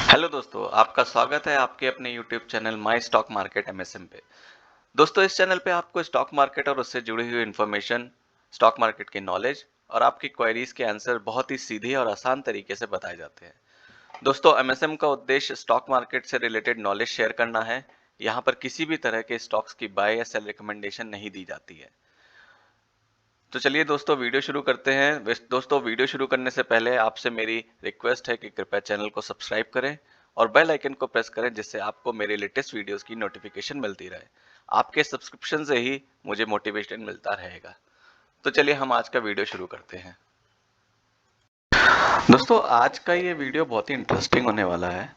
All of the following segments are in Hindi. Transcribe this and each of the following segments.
हेलो दोस्तों, आपका स्वागत है आपके अपने YouTube channel my stock market MSM पे। दोस्तों, इस चैनल पे आपको स्टॉक मार्केट और उससे जुड़ी हुई इन्फॉर्मेशन, स्टॉक मार्केट की नॉलेज और आपकी क्वेरीज के आंसर बहुत ही सीधे और आसान तरीके से बताए जाते हैं। दोस्तों, एमएसएम का उद्देश्य स्टॉक मार्केट से रिलेटेड नॉलेज शेयर करना है। यहाँ पर किसी भी तरह के स्टॉक्स की बाय या सेल रिकमेंडेशन नहीं दी जाती है। तो चलिए दोस्तों, वीडियो शुरू करते हैं। दोस्तों, वीडियो शुरू करने से पहले आपसे मेरी रिक्वेस्ट है कि कृपया चैनल को सब्सक्राइब करें और बेल आइकन को प्रेस करें, जिससे आपको मेरे लेटेस्ट वीडियोस की नोटिफिकेशन मिलती रहे। आपके सब्सक्रिप्शन से ही मुझे मोटिवेशन मिलता रहेगा। तो चलिए हम आज का वीडियो शुरू करते हैं। दोस्तों, आज का ये वीडियो बहुत ही इंटरेस्टिंग होने वाला है।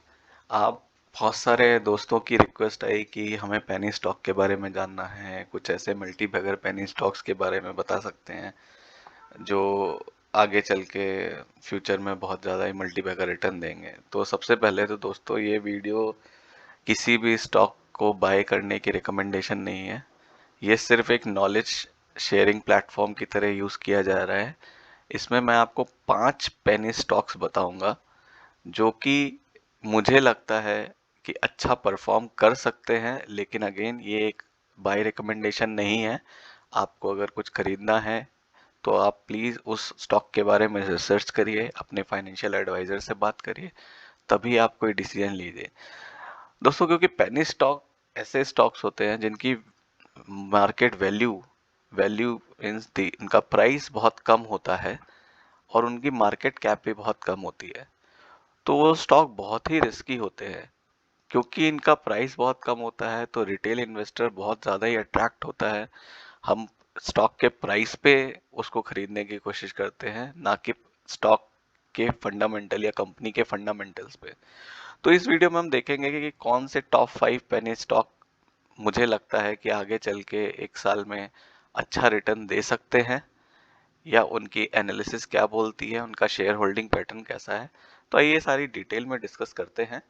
आप बहुत सारे दोस्तों की रिक्वेस्ट आई कि हमें पेनी स्टॉक के बारे में जानना है, कुछ ऐसे मल्टी बैगर पेनी स्टॉक्स के बारे में बता सकते हैं जो आगे चल के फ्यूचर में बहुत ज़्यादा ही मल्टीबैगर रिटर्न देंगे। तो सबसे पहले तो दोस्तों, ये वीडियो किसी भी स्टॉक को बाय करने की रिकमेंडेशन नहीं है। ये सिर्फ एक नॉलेज शेयरिंग प्लेटफॉर्म की तरह यूज़ किया जा रहा है। इसमें मैं आपको 5 पेनी स्टॉक्स बताऊंगा जो कि मुझे लगता है कि अच्छा परफॉर्म कर सकते हैं, लेकिन अगेन ये एक बाय रिकमेंडेशन नहीं है। आपको अगर कुछ खरीदना है तो आप प्लीज़ उस स्टॉक के बारे में रिसर्च करिए, अपने फाइनेंशियल एडवाइज़र से बात करिए, तभी आप कोई डिसीजन लीजिए। दोस्तों, क्योंकि पेनी स्टॉक ऐसे स्टॉक्स होते हैं जिनकी मार्केट वैल्यू वैल्यू मीन्स इनका प्राइस बहुत कम होता है और उनकी मार्केट कैप भी बहुत कम होती है। तो वो स्टॉक बहुत ही रिस्की होते हैं। क्योंकि इनका प्राइस बहुत कम होता है तो रिटेल इन्वेस्टर बहुत ज़्यादा ही अट्रैक्ट होता है। हम स्टॉक के प्राइस पे उसको खरीदने की कोशिश करते हैं, ना कि स्टॉक के फंडामेंटल या कंपनी के फंडामेंटल्स पे। तो इस वीडियो में हम देखेंगे कि कौन से टॉप 5 पेनी स्टॉक मुझे लगता है कि आगे चल के एक साल में अच्छा रिटर्न दे सकते हैं, या उनकी एनालिसिस क्या बोलती है, उनका शेयर होल्डिंग पैटर्न कैसा है। तो आइए सारी डिटेल में डिस्कस करते हैं।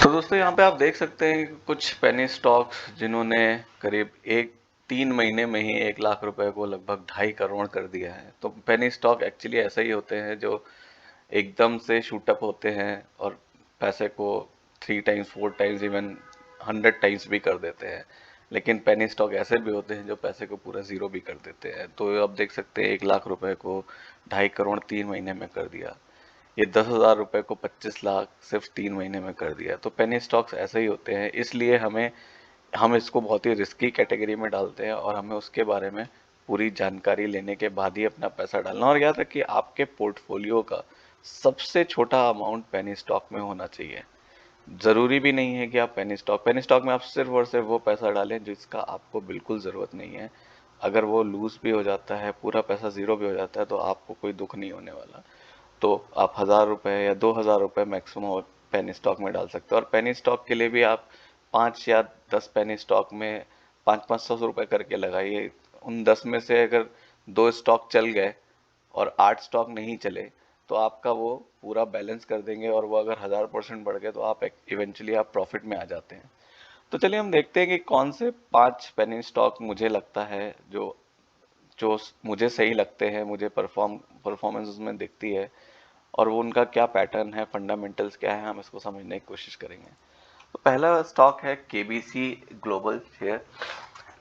तो दोस्तों, यहाँ पे आप देख सकते हैं कि कुछ पेनी स्टॉक्स जिन्होंने करीब 3 महीने में ही 1 लाख रुपए को लगभग 2.5 करोड़ कर दिया है। तो पेनी स्टॉक एक्चुअली ऐसे ही होते हैं जो एकदम से शूटअप होते हैं और पैसे को 3 टाइम्स 4 टाइम्स इवन 100 टाइम्स भी कर देते हैं। लेकिन पेनी स्टॉक ऐसे भी होते हैं जो पैसे को पूरा जीरो भी कर देते हैं। तो आप देख सकते हैं 1 लाख रुपए को 2.5 करोड़ 3 महीने में कर दिया। ये 10,000 रुपए को 25 लाख सिर्फ 3 महीने में कर दिया। तो पेनी स्टॉक्स ऐसे ही होते हैं, इसलिए हम इसको बहुत ही रिस्की कैटेगरी में डालते हैं और हमें उसके बारे में पूरी जानकारी लेने के बाद ही अपना पैसा डालना। और याद रखिए, आपके पोर्टफोलियो का सबसे छोटा अमाउंट पेनी स्टॉक में होना चाहिए। ज़रूरी भी नहीं है कि आप पेनी स्टॉक में आप सिर्फ और सिर्फ वो पैसा डालें जिसका आपको बिल्कुल ज़रूरत नहीं है। अगर वो लूज़ भी हो जाता है, पूरा पैसा ज़ीरो भी हो जाता है, तो आपको कोई दुख नहीं होने वाला। तो आप 1,000 रुपये या 2,000 रुपये मैक्सिमम पेनी स्टॉक में डाल सकते हो। और पेनी स्टॉक के लिए भी आप 5 या 10 पेनी स्टॉक में 500-500 रुपये करके लगाइए। उन 10 में से अगर 2 स्टॉक चल गए और 8 स्टॉक नहीं चले, तो आपका वो पूरा बैलेंस कर देंगे। और वो अगर 1,000% बढ़ गए तो आप इवेंचुअली आप प्रॉफिट में आ जाते हैं। तो चलिए हम देखते हैं कि कौन से 5 पेनी स्टॉक मुझे लगता है जो जो मुझे सही लगते हैं, मुझे परफॉर्मेंस उसमें दिखती है, और वो उनका क्या पैटर्न है, फंडामेंटल्स क्या है, हम इसको समझने की कोशिश करेंगे। तो पहला स्टॉक है केबीसी ग्लोबल शेयर।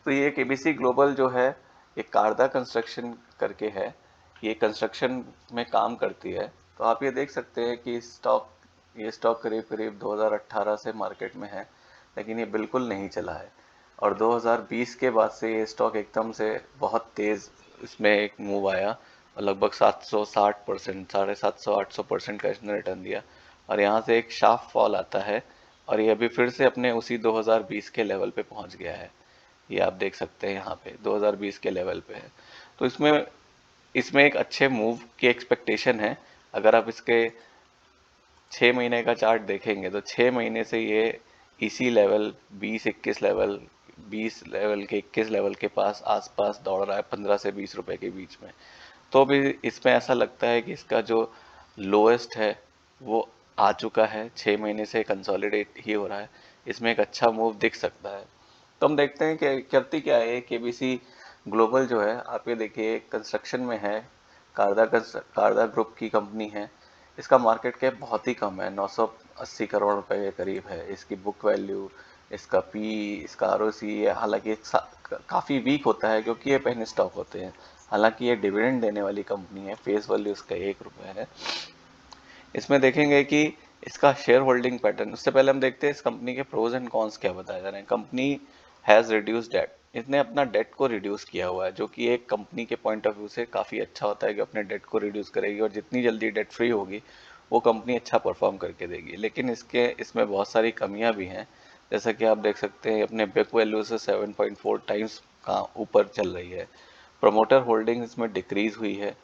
तो ये केबीसी ग्लोबल जो है, ये कारदा कंस्ट्रक्शन करके है। ये कंस्ट्रक्शन में काम करती है। तो आप ये देख सकते हैं कि ये स्टॉक करीब करीब 2018 से मार्केट में है, लेकिन ये बिल्कुल नहीं चला है। और 2020 के बाद से ये स्टॉक एकदम से बहुत तेज़ इसमें एक मूव आया और लगभग 760%, 750-800% का इसने रिटर्न दिया। और यहाँ से एक शार्प फॉल आता है और ये अभी फिर से अपने उसी 2020 के लेवल पे पहुंच गया है। ये आप देख सकते हैं, यहाँ पे 2020 के लेवल पे है। तो इसमें इसमें एक अच्छे मूव की एक्सपेक्टेशन है। अगर आप इसके 6 महीने का चार्ट देखेंगे तो 6 महीने से ये इसी लेवल 20-21 लेवल, 20 लेवल के 21 लेवल के पास आसपास दौड़ रहा है, 15 से 20 रुपए के बीच में। तो भी इसमें ऐसा लगता है कि इसका जो लोएस्ट है वो आ चुका है, 6 महीने से कंसोलिडेट ही हो रहा है। इसमें एक अच्छा मूव दिख सकता है। तो हम देखते हैं कि करती क्या है केबीसी ग्लोबल जो है। आप ये देखिए, कंस्ट्रक्शन में है, कारदा ग्रुप की कंपनी है। इसका मार्केट कैप बहुत ही कम है, 980 करोड़ रुपए के करीब है। इसकी बुक वैल्यू, इसका पी, इसका आरओसी, हालांकि काफ़ी वीक होता है क्योंकि ये पेनी स्टॉक होते हैं। हालांकि ये डिविडेंड देने वाली कंपनी है। फेस वैल्यू इसका 1 रुपये है। इसमें देखेंगे कि इसका शेयर होल्डिंग पैटर्न, उससे पहले हम देखते हैं इस कंपनी के प्रोज एंड कॉन्स क्या बताए जा रहे हैं। कंपनी हैज़ रिड्यूस डेट, इसने अपना डेट को रिड्यूस किया हुआ है, जो कि एक कंपनी के पॉइंट ऑफ व्यू से काफ़ी अच्छा होता है कि अपने डेट को रिड्यूस करेगी, और जितनी जल्दी डेट फ्री होगी वो कंपनी अच्छा परफॉर्म करके देगी। लेकिन इसमें बहुत सारी कमियां भी हैं, जैसा कि आप देख सकते हैं अपने बुक वैल्यू से 7.4 टाइम्स का ऊपर चल रही है। प्रमोटर होल्डिंग इसमें डिक्रीज हुई है,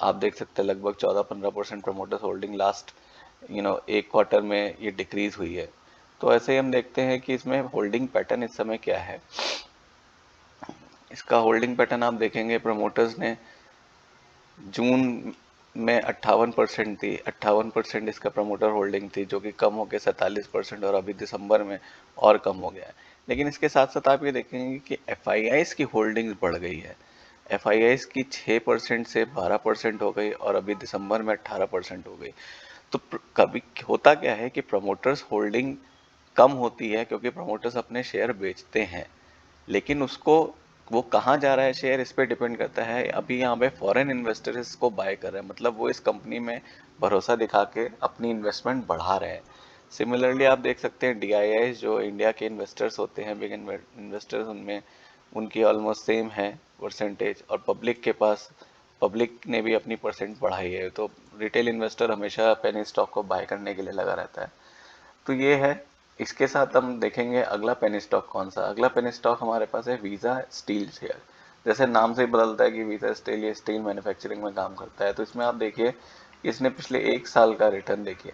आप देख सकते हैं लगभग 14-15% प्रमोटर्स होल्डिंग लास्ट एक क्वार्टर में ये डिक्रीज हुई है। तो ऐसे ही हम देखते हैं कि इसमें होल्डिंग पैटर्न इस समय क्या है। इसका होल्डिंग पैटर्न आप देखेंगे, प्रमोटर्स ने जून में 58% थी, 58% इसका प्रमोटर होल्डिंग थी, जो कि कम हो गया 47%, और अभी दिसंबर में और कम हो गया है। लेकिन इसके साथ साथ आप ये देखेंगे कि एफ की होल्डिंग्स बढ़ गई है। एफ की 6% से 12% हो गई, और अभी दिसंबर में 18% हो गई। तो कभी होता क्या है कि प्रमोटर्स होल्डिंग कम होती है क्योंकि प्रमोटर्स अपने शेयर बेचते हैं, लेकिन उसको वो कहाँ जा रहा है शेयर, इस पे डिपेंड करता है। अभी यहाँ पे फॉरेन इन्वेस्टर इसको बाय कर रहे हैं, मतलब वो इस कंपनी में भरोसा दिखा के अपनी इन्वेस्टमेंट बढ़ा रहे हैं। सिमिलरली आप देख सकते हैं DIIs जो इंडिया के इन्वेस्टर्स होते हैं, बिग इन्वेस्टर्स, उनमें उनकी ऑलमोस्ट सेम है परसेंटेज, और पब्लिक ने भी अपनी परसेंट बढ़ाई है। तो रिटेल इन्वेस्टर हमेशा पेनी स्टॉक को बाय करने के लिए लगा रहता है। तो ये है। इसके साथ हम देखेंगे अगला पेनी स्टॉक कौन सा। अगला पेनी स्टॉक हमारे पास है वीज़ा स्टील शेयर। जैसे नाम से ही बदलता है कि वीज़ा स्टील, ये स्टील मैन्युफैक्चरिंग में काम करता है। तो इसमें आप देखिए, इसने पिछले 1 साल का रिटर्न देखिए।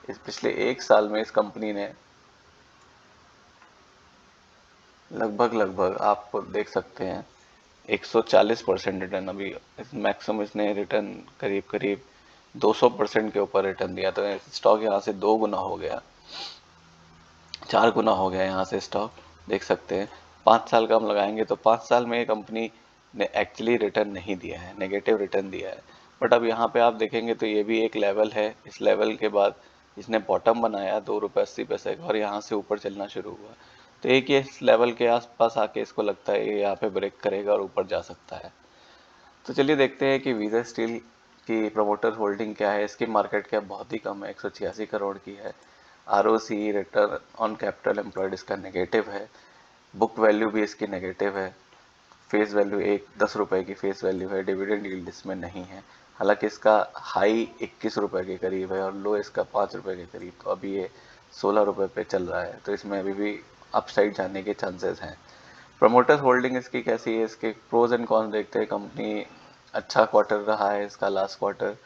इस पिछले 1 साल में इस कंपनी ने लगभग आप देख सकते हैं 140% रिटर्न, अभी मैक्सिमम इसने रिटर्न करीब करीब 200% के ऊपर रिटर्न दिया। तो स्टॉक यहाँ से 2 गुना हो गया, 4 गुना हो गया यहाँ से स्टॉक, देख सकते हैं। 5 साल का हम लगाएंगे तो 5 साल में ये कंपनी ने एक्चुअली रिटर्न नहीं दिया है, नेगेटिव रिटर्न दिया है। बट अब यहाँ पे आप देखेंगे तो ये भी एक लेवल है। इस लेवल के बाद इसने बॉटम बनाया 2 रुपये 80 पैसे का, और यहाँ से ऊपर चलना शुरू हुआ। तो एक ये इस लेवल के आसपास आके इसको लगता है ये यहाँ पे ब्रेक करेगा और ऊपर जा सकता है। तो चलिए देखते हैं कि वीज़ा स्टील की प्रमोटर होल्डिंग क्या है। इसकी मार्केट कैप बहुत ही कम है, 186 करोड़ की है। ROC, return on capital employed, इसका नेगेटिव है। बुक वैल्यू भी इसकी नेगेटिव है। फेस वैल्यू 10 रुपए की फेस वैल्यू है। डिविडेंड यील्ड इसमें नहीं है। हालांकि इसका हाई 21 रुपए के करीब है और लो इसका 5 रुपए के करीब। तो अभी ये 16 रुपए पे चल रहा है, तो इसमें अभी भी अपसाइड जाने के चांसेस हैं। प्रमोटर्स होल्डिंग इसकी कैसी है, इसके प्रोज एंड कॉन्स देखते हैं। कंपनी अच्छा क्वार्टर रहा है इसका, लास्ट क्वार्टर।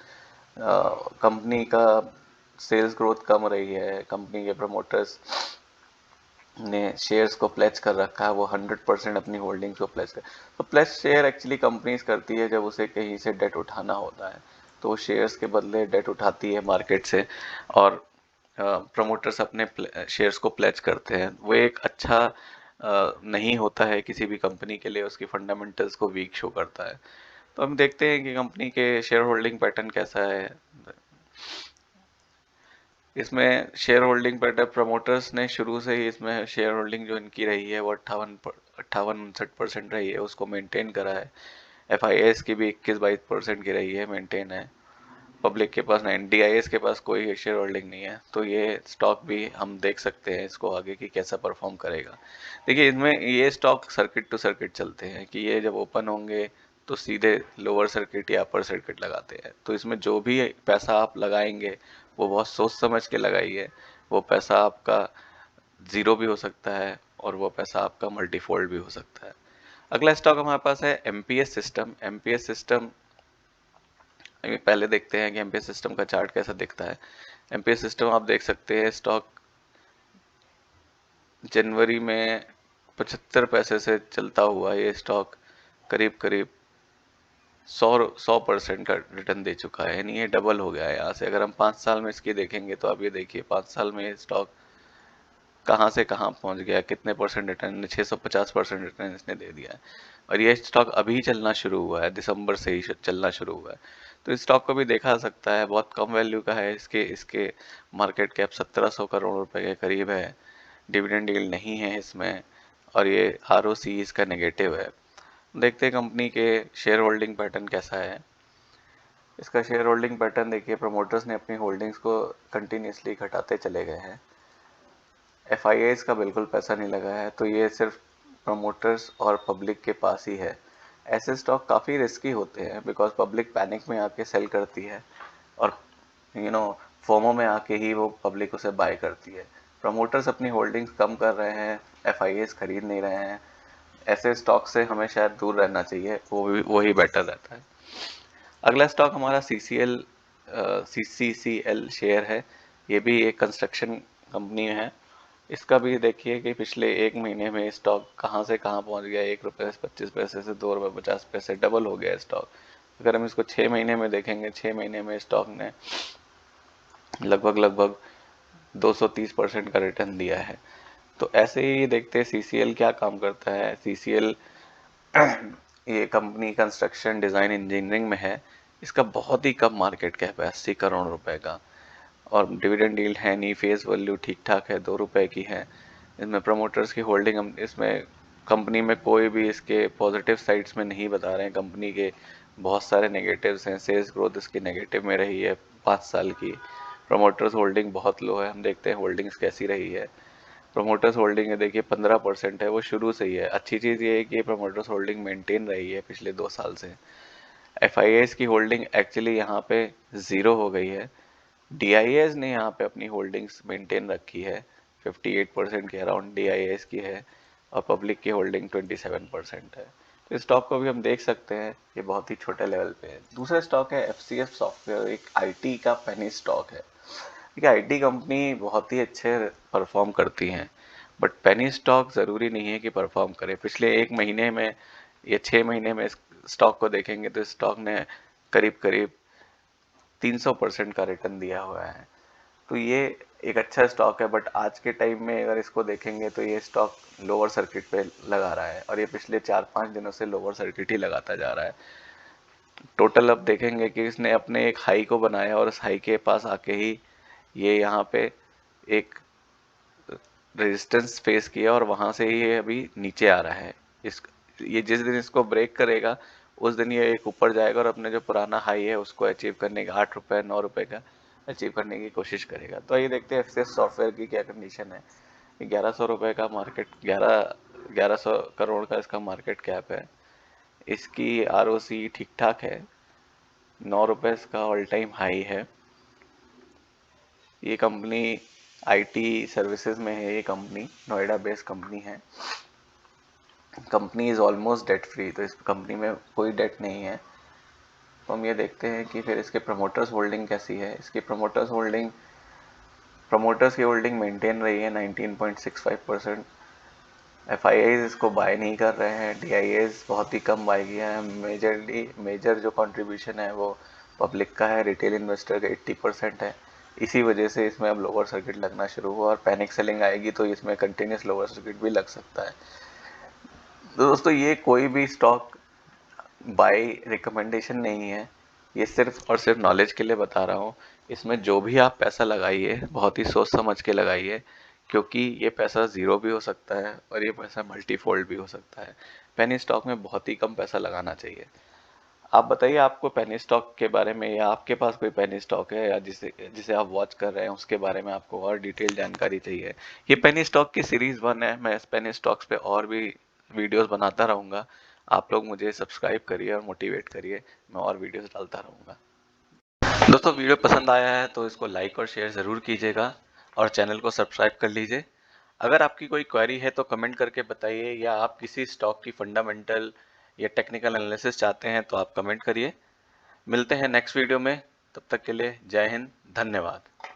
कंपनी का सेल्स ग्रोथ कम रही है। कंपनी के प्रमोटर्स ने शेयर्स को प्लेज कर रखा है, वो 100% अपनी होल्डिंग्स को प्लेज कर। तो प्लेज शेयर एक्चुअली कंपनीज करती है जब उसे कहीं से डेट उठाना होता है, तो वो शेयर्स के बदले डेट उठाती है मार्केट से, और प्रमोटर्स अपने शेयर्स को प्लेज करते हैं। वो एक अच्छा नहीं होता है किसी भी कंपनी के लिए, उसकी फंडामेंटल्स को वीक शो करता है। तो हम देखते हैं कि कंपनी के शेयर होल्डिंग पैटर्न कैसा है। इसमें शेयर होल्डिंग पैटर्न, प्रमोटर्स ने शुरू से ही इसमें शेयर होल्डिंग जो इनकी रही है वो 58-59% रही है, उसको मेंटेन करा है। FIS की भी 21-22% की रही है, मेंटेन है। पब्लिक के पास नहीं, DIS के पास कोई शेयर होल्डिंग नहीं है। तो ये स्टॉक भी हम देख सकते हैं इसको आगे की कैसा परफॉर्म करेगा। देखिए इसमें ये स्टॉक सर्किट टू सर्किट चलते हैं कि ये जब ओपन होंगे तो सीधे लोअर सर्किट या अपर सर्किट लगाते हैं। तो इसमें जो भी पैसा आप लगाएंगे वो बहुत सोच समझ के लगाइए। वो पैसा आपका ज़ीरो भी हो सकता है और वो पैसा आपका मल्टीफोल्ड भी हो सकता है। अगला स्टॉक हमारे पास है MPS सिस्टम। MPS सिस्टम पहले देखते हैं कि MPS सिस्टम का चार्ट कैसा दिखता है। MPS सिस्टम आप देख सकते हैं, स्टॉक जनवरी में 75 पैसे से चलता हुआ ये स्टॉक करीब करीब 100% का रिटर्न दे चुका है, यानी ये डबल हो गया है यहाँ से। अगर हम 5 साल में इसकी देखेंगे तो अब ये देखिए 5 साल में ये स्टॉक कहाँ से कहाँ पहुँच गया, कितने परसेंट रिटर्न, 650% रिटर्न इसने दे दिया है। और ये स्टॉक अभी चलना शुरू हुआ है, दिसंबर से ही चलना शुरू हुआ है। तो इस स्टॉक को भी देखा जा सकता है, बहुत कम वैल्यू का है। इसके इसके मार्केट कैप 1700 करोड़ रुपए के करीब है। डिविडेंड यील्ड नहीं है इसमें, और ये आरओसी इसका नेगेटिव है। देखते हैं कंपनी के शेयर होल्डिंग पैटर्न कैसा है। इसका शेयर होल्डिंग पैटर्न देखिए, प्रमोटर्स ने अपनी होल्डिंग्स को कंटिन्यूसली घटाते चले गए हैं। एफआईआईज का बिल्कुल पैसा नहीं लगा है, तो ये सिर्फ प्रमोटर्स और पब्लिक के पास ही है। ऐसे स्टॉक काफ़ी रिस्की होते हैं बिकॉज पब्लिक पैनिक में आके सेल करती है, और फोमो में आके ही वो पब्लिक उसे बाय करती है। प्रमोटर्स अपनी होल्डिंग्स कम कर रहे हैं, एफआईआईज खरीद नहीं रहे हैं। ऐसे स्टॉक से हमें शायद दूर रहना चाहिए, वही बेटर रहता है। अगला स्टॉक हमारा CCCL शेयर है। ये भी एक कंस्ट्रक्शन कंपनी है। इसका भी देखिए कि पिछले एक महीने में स्टॉक कहाँ से कहाँ पहुँच गया। 1 रुपये 25 पैसे से 2 रुपये 50 पैसे डबल हो गया स्टॉक। अगर हम इसको 6 महीने में देखेंगे, 6 महीने में स्टॉक ने लगभग 230% का रिटर्न दिया है। तो ऐसे ही देखते हैं CCL क्या काम करता है। CCL ये कंपनी कंस्ट्रक्शन डिज़ाइन इंजीनियरिंग में है। इसका बहुत ही कम मार्केट कैप है, 80 करोड़ रुपए का, और डिविडेंड डील है नहीं। फेस वैल्यू ठीक ठाक है, 2 रुपए की है। इसमें प्रमोटर्स की होल्डिंग, इसमें कंपनी में कोई भी इसके पॉजिटिव साइड्स में नहीं बता रहे हैं। कंपनी के बहुत सारे नेगेटिव्स हैं। सेल्स ग्रोथ इसकी नेगेटिव में रही है 5 साल की। प्रमोटर्स होल्डिंग बहुत लो है। हम देखते हैं होल्डिंग्स कैसी रही है। प्रमोटर्स होल्डिंग है देखिए 15% है, वो शुरू से ही है। अच्छी चीज़ ये है कि प्रमोटर्स होल्डिंग मेंटेन रही है पिछले 2 साल से। एफआईआईज की होल्डिंग एक्चुअली यहाँ पे 0 हो गई है। डीआईएस ने यहाँ पे अपनी होल्डिंग्स मेंटेन रखी है, 58% के अराउंड डीआईएस की है, और पब्लिक की होल्डिंग 27% है। तो इस स्टॉक को भी हम देख सकते हैं, ये बहुत ही छोटे लेवल पे है। दूसरा स्टॉक है एफसीएफ सॉफ्टवेयर, एक आईटी का पेनी स्टॉक है। देखिए आईटी कंपनी बहुत ही अच्छे परफॉर्म करती हैं, बट पेनी स्टॉक ज़रूरी नहीं है कि परफॉर्म करे। पिछले एक महीने में या 6 महीने में स्टॉक को देखेंगे तो स्टॉक ने करीब करीब 300% का रिटर्न दिया हुआ है। तो ये एक अच्छा स्टॉक है, बट आज के टाइम में अगर इसको देखेंगे तो ये स्टॉक लोअर सर्किट पे लगा रहा है, और ये पिछले 4-5 दिनों से लोअर सर्किट ही लगाता जा रहा है। टोटल अब देखेंगे कि इसने अपने एक हाई को बनाया, और उस हाई के पास आके ही ये यहाँ पे एक रेजिस्टेंस फेस किया, और वहाँ से ही ये अभी नीचे आ रहा है। ये जिस दिन इसको ब्रेक करेगा उस दिन ये एक ऊपर जाएगा, और अपने जो पुराना हाई है उसको अचीव करने का 8 रुपये 9 रुपये का अचीव करने की कोशिश करेगा। तो ये देखते हैं एफसीएस सॉफ्टवेयर की क्या कंडीशन है। 1100 रुपये का मार्केट, 1100 करोड़ का इसका मार्केट कैप है। इसकी आरओसी ठीक ठाक है, 9 रुपये इसका ऑल टाइम हाई है। ये कंपनी आईटी सर्विसेज में है। ये कंपनी नोएडा बेस्ड कंपनी है। Company is almost debt free, तो इस कंपनी में कोई डेट नहीं है। तो हम ये देखते हैं कि फिर इसके प्रमोटर्स होल्डिंग कैसी है। इसकी प्रमोटर्स की होल्डिंग मेंटेन रही है 19.65%। एफआईआईज इसको बाय नहीं कर रहे हैं। डीआईएस बहुत ही कम बाय किया है। मेजर जो कंट्रीब्यूशन है वो पब्लिक का है, रिटेल इन्वेस्टर का 80% है। इसी वजह से इसमें अब लोअर सर्किट लगना शुरू हुआ, और पैनिक सेलिंग आएगी तो इसमें कंटिन्यूस लोअर सर्किट भी लग सकता है। तो दोस्तों ये कोई भी स्टॉक बाय रिकमेंडेशन नहीं है, ये सिर्फ और सिर्फ नॉलेज के लिए बता रहा हूँ। इसमें जो भी आप पैसा लगाइए बहुत ही सोच समझ के लगाइए, क्योंकि ये पैसा ज़ीरो भी हो सकता है और ये पैसा मल्टीफोल्ड भी हो सकता है। पेनी स्टॉक में बहुत ही कम पैसा लगाना चाहिए। आप बताइए आपको पेनी स्टॉक के बारे में, या आपके पास कोई पेनी स्टॉक है या जिसे जिसे आप वॉच कर रहे हैं उसके बारे में आपको और डिटेल जानकारी चाहिए। ये पेनी स्टॉक की सीरीज़ 1 है। मैं इस पेनी स्टॉक्स पे और भी वीडियोस बनाता रहूँगा। आप लोग मुझे सब्सक्राइब करिए और मोटिवेट करिए, मैं और वीडियोस डालता रहूँगा। दोस्तों वीडियो पसंद आया है तो इसको लाइक और शेयर ज़रूर कीजिएगा, और चैनल को सब्सक्राइब कर लीजिए। अगर आपकी कोई क्वेरी है तो कमेंट करके बताइए, या आप किसी स्टॉक की फंडामेंटल या टेक्निकल एनालिसिस चाहते हैं तो आप कमेंट करिए। मिलते हैं नेक्स्ट वीडियो में, तब तक के लिए जय हिंद, धन्यवाद।